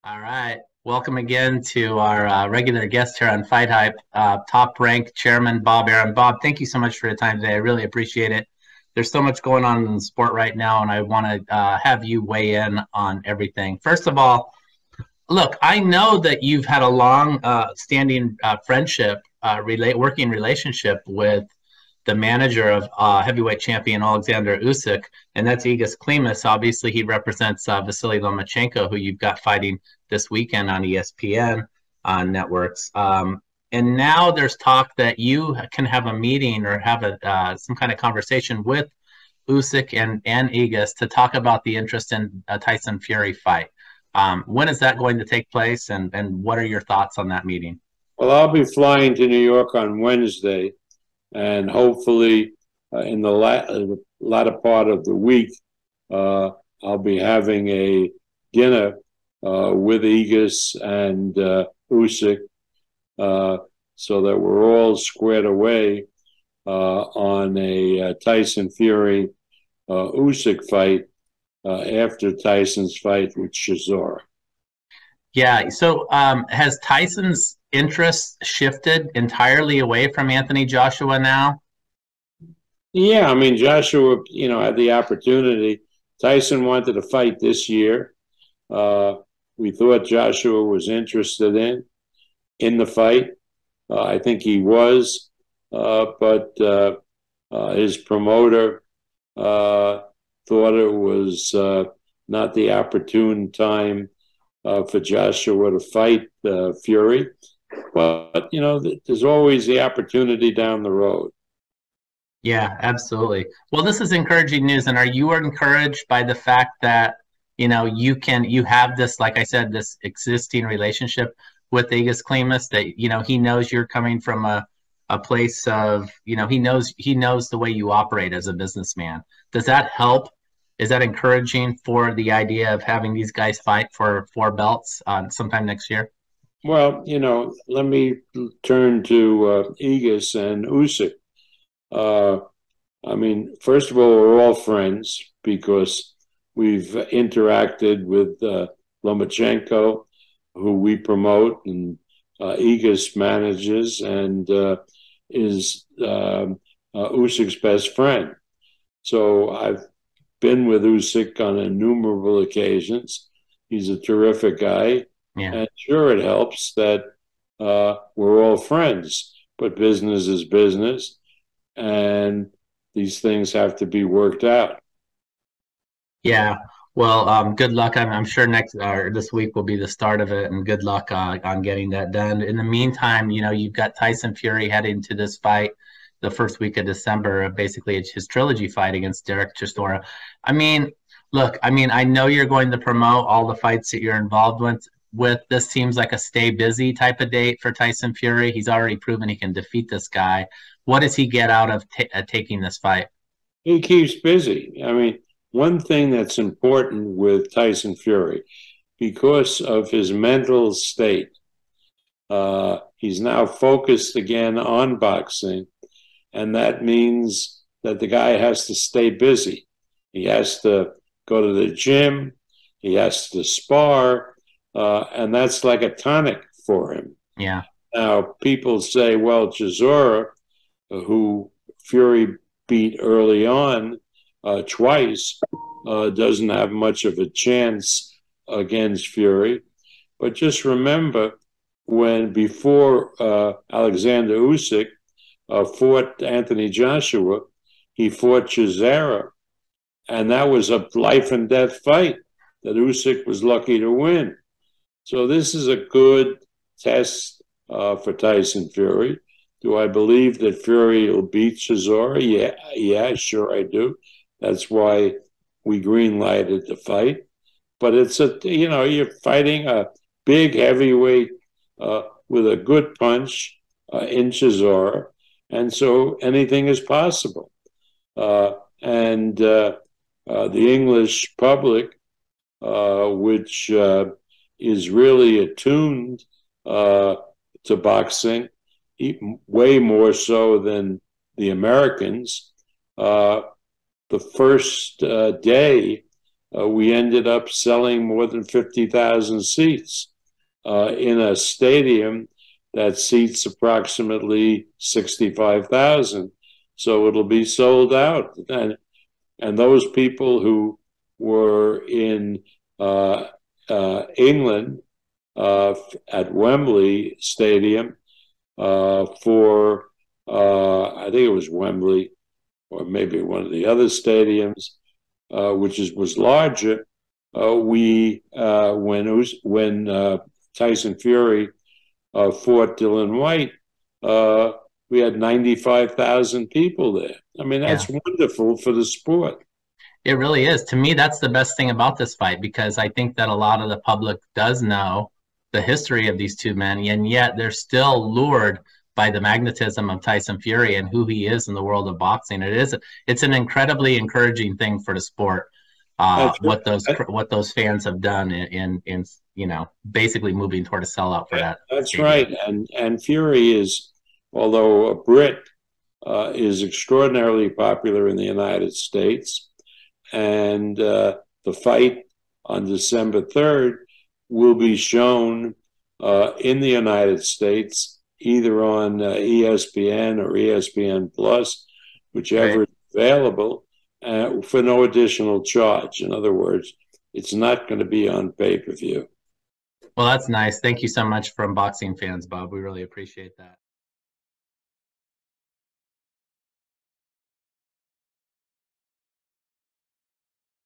All right. Welcome again to our regular guest here on Fight Hype, top ranked chairman Bob Arum. Bob, thank you so much for your time today. I really appreciate it. There's so much going on in the sport right now, and I want to have you weigh in on everything. First of all, look, I know that you've had a long standing friendship, working relationship with the manager of heavyweight champion Alexander Usyk, and that's Igis Klimas. Obviously, he represents Vasiliy Lomachenko, who you've got fighting this weekend on ESPN networks. And now there's talk that you can have a meeting or have some kind of conversation with Usyk and Igis to talk about the interest in a Tyson Fury fight. When is that going to take place, and what are your thoughts on that meeting? Well, I'll be flying to New York on Wednesday, and hopefully in the latter part of the week, I'll be having a dinner with Igis and Usyk, so that we're all squared away on a Tyson Fury Usyk fight after Tyson's fight with Chisora. Yeah. So has Tyson's interest shifted entirely away from Anthony Joshua now? Yeah, I mean, Joshua, had the opportunity. Tyson wanted to fight this year. We thought Joshua was interested in the fight. I think he was, but his promoter thought it was not the opportune time for Joshua to fight Fury. But, there's always the opportunity down the road. Yeah, absolutely. Well, this is encouraging news. And are you encouraged by the fact that, you have this, like I said, this existing relationship with Igis Klimas, that, he knows you're coming from a place of, he knows the way you operate as a businessman. Does that help? Is that encouraging for the idea of having these guys fight for 4 belts sometime next year? Well, let me turn to Igis and Usyk. I mean, first of all, we're all friends because we've interacted with Lomachenko, who we promote, and Igis manages and is Usyk's best friend. So I've been with Usyk on innumerable occasions. He's a terrific guy. Yeah. And sure, it helps that we're all friends, but business is business, and these things have to be worked out. Yeah. Well, good luck. I'm sure this week will be the start of it, and good luck on getting that done. In the meantime, you've got Tyson Fury heading to this fight the first week of December. Basically, it's his trilogy fight against Chisora. I mean, look, I know you're going to promote all the fights that you're involved with. This seems like a stay busy type of date for Tyson Fury. He's already proven he can defeat this guy. What does he get out of taking this fight? He keeps busy. I mean, one thing that's important with Tyson Fury, because of his mental state, he's now focused again on boxing, and that means that the guy has to stay busy. He has to go to the gym, he has to spar, and that's like a tonic for him. Yeah. Now, people say, well, Chisora, who Fury beat early on twice, doesn't have much of a chance against Fury. But just remember, before Alexander Usyk fought Anthony Joshua, he fought Chisora, and that was a life and death fight that Usyk was lucky to win. So this is a good test for Tyson Fury. Do I believe that Fury will beat Chisora? Yeah, sure I do. That's why we green-lighted the fight. But it's you're fighting a big heavyweight with a good punch in Chisora, and so anything is possible. And the English public, which is really attuned to boxing, way more so than the Americans. The first day we ended up selling more than 50,000 seats in a stadium that seats approximately 65,000. So it'll be sold out. And those people who were in England at Wembley Stadium for, I think it was Wembley, or maybe one of the other stadiums, which was larger. When Tyson Fury fought Dylan White, we had 95,000 people there. I mean, that's wonderful for the sport. It really is. To me, that's the best thing about this fight, because I think that a lot of the public does know the history of these two men, and yet they're still lured by the magnetism of Tyson Fury and who he is in the world of boxing. It's an incredibly encouraging thing for the sport. What those fans have done in basically moving toward a sellout for that. That's stadium. Right. And Fury is, although a Brit, is extraordinarily popular in the United States. And the fight on December 3rd will be shown in the United States, either on ESPN or ESPN Plus, whichever is available, for no additional charge. In other words, it's not going to be on pay-per-view. Well, that's nice. Thank you so much from Boxing Fans, Bob. We really appreciate that.